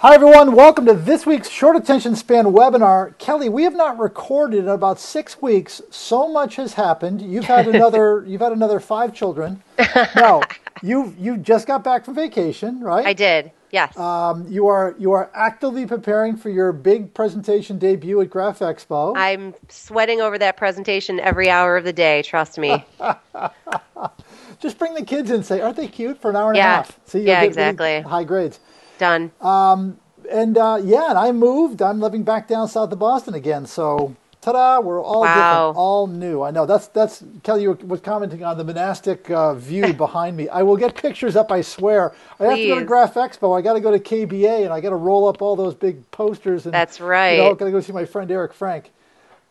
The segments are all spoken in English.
Hi everyone, welcome to this week's Short Attention Span webinar. Kelly, we have not recorded in about 6 weeks. So much has happened. You've had another 5 children. No, you just got back from vacation, right? I did, yes. You are actively preparing for your big presentation debut at Graph Expo. I'm sweating over that presentation every hour of the day, trust me. Just bring the kids in and say, aren't they cute, for an hour and a half? See, you'll get exactly. really high grades. Done. And I moved. I'm living back down south of Boston again. So, ta-da, we're all different, all new. I know. That's Kelly was commenting on the monastic view behind me. I will get pictures up, I swear. I have to go to Graph Expo. I got to go to KBA, and I got to roll up all those big posters. And, that's right. Got to go see my friend Eric Frank.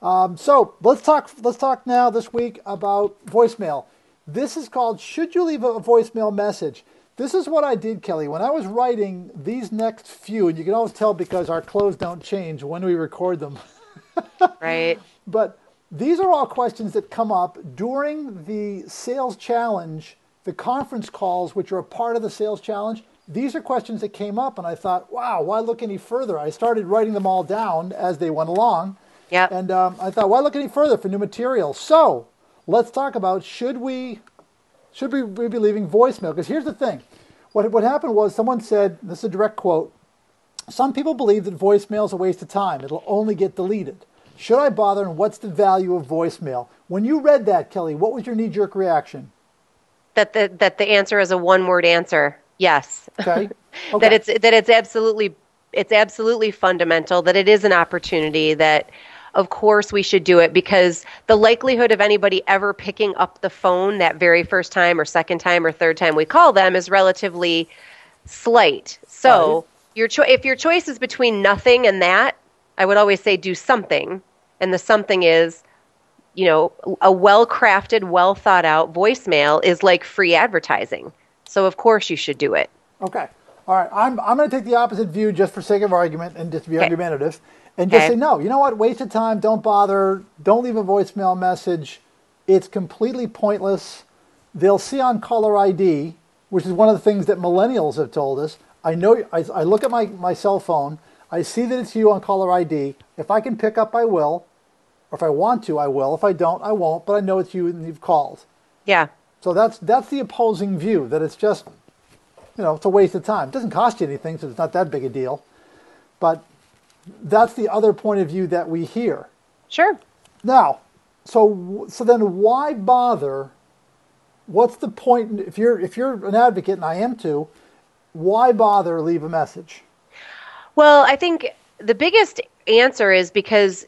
So let's talk now this week about voicemail. This is called "Should You Leave a Voicemail Message?" This is what I did, Kelly. When I was writing these next few, and you can always tell because our clothes don't change when we record them. Right. But these are all questions that come up during the sales challenge, the conference calls, which are a part of the sales challenge. These are questions that came up, and I thought, wow, why look any further? I started writing them all down as they went along. Yep. And I thought, why look any further for new material? So let's talk about should we be leaving voicemail? Because here's the thing. What happened was someone said, this is a direct quote, "Some people believe that voicemail is a waste of time. It'll only get deleted. Should I bother, and what's the value of voicemail?" When you read that, Kelly, what was your knee-jerk reaction? That the answer is a one-word answer. Yes. Okay. It's absolutely fundamental, that it is an opportunity, that of course we should do it, because the likelihood of anybody ever picking up the phone that very first time or second time or third time we call them is relatively slight. So if your choice is between nothing and that, I would always say do something. And the something is, a well-crafted, well-thought-out voicemail is like free advertising. So of course you should do it. Okay. All right. I'm going to take the opposite view just for sake of argument and just to be argumentative. And just say, no, you know what, waste of time, don't bother, don't leave a voicemail message. It's completely pointless. They'll see on caller ID, which is one of the things that millennials have told us. I know, I look at my cell phone, I see that it's you on caller ID. If I can pick up, I will. Or if I want to, I will. If I don't, I won't. But I know it's you and you've called. Yeah. So that's the opposing view, that it's just, it's a waste of time. It doesn't cost you anything, so it's not that big a deal. But that's the other point of view that we hear. Sure. Now, so then why bother? What's the point? If you're an advocate, and I am too, why bother leave a message? Well, I think the biggest answer is because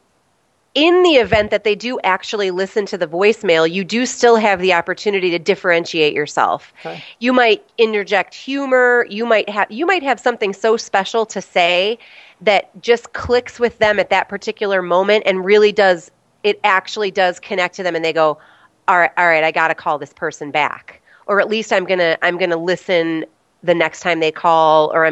in the event that they do actually listen to the voicemail, you do still have the opportunity to differentiate yourself. Okay. You might interject humor. You might have something so special to say that just clicks with them at that particular moment and really actually does connect to them, and they go, all right, I got to call this person back. Or at least I'm going to listen the next time they call, or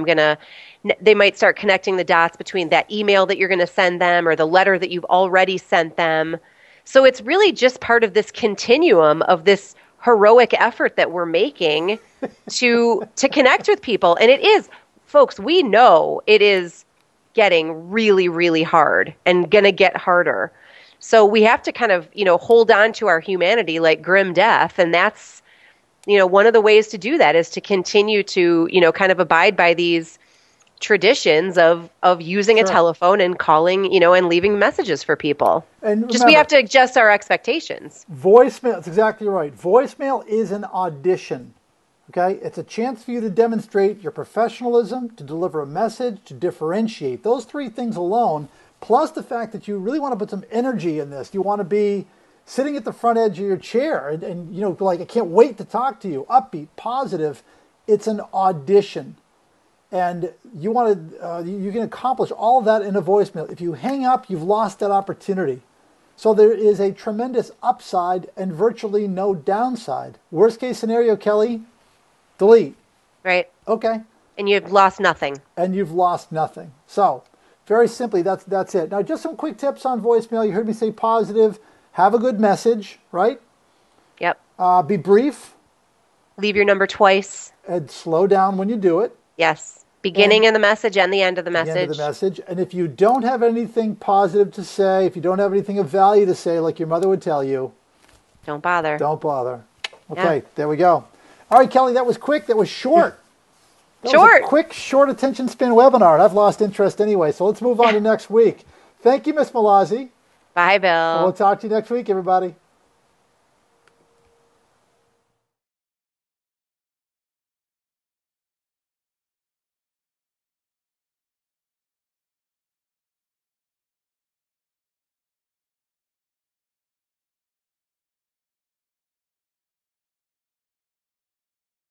they might start connecting the dots between that email that you're going to send them or the letter that you've already sent them. So it's really just part of this continuum of this heroic effort that we're making to connect with people. And it is, folks, we know it is getting really, really hard and going to get harder. So we have to kind of, hold on to our humanity like grim death. And that's, one of the ways to do that is to continue to, kind of abide by these traditions of using a telephone and calling, and leaving messages for people. And remember, we have to adjust our expectations. Voicemail, that's exactly right. Voicemail is an audition. Okay, it's a chance for you to demonstrate your professionalism, to deliver a message, to differentiate. Those 3 things alone, plus the fact that you really want to put some energy in this. You want to be sitting at the front edge of your chair and like, I can't wait to talk to you, upbeat, positive. It's an audition. And you can accomplish all of that in a voicemail. If you hang up, you've lost that opportunity. So there is a tremendous upside and virtually no downside. Worst case scenario, Kelly, delete. Right. Okay. And you've lost nothing. So very simply, that's it. Now, just some quick tips on voicemail. You heard me say positive. Have a good message, right? Yep. Be brief. Leave your number twice. And slow down when you do it. Yes. Beginning of the message and the end of the The end message. of the message. And if you don't have anything positive to say, if you don't have anything of value to say, like your mother would tell you, don't bother. Don't bother. Okay, There we go. All right, Kelly, that was quick. That was short. That was a quick, short attention span webinar. And I've lost interest anyway, so let's move on to next week. Thank you, Miss Malazzi. Bye, Bill. We'll talk to you next week, everybody.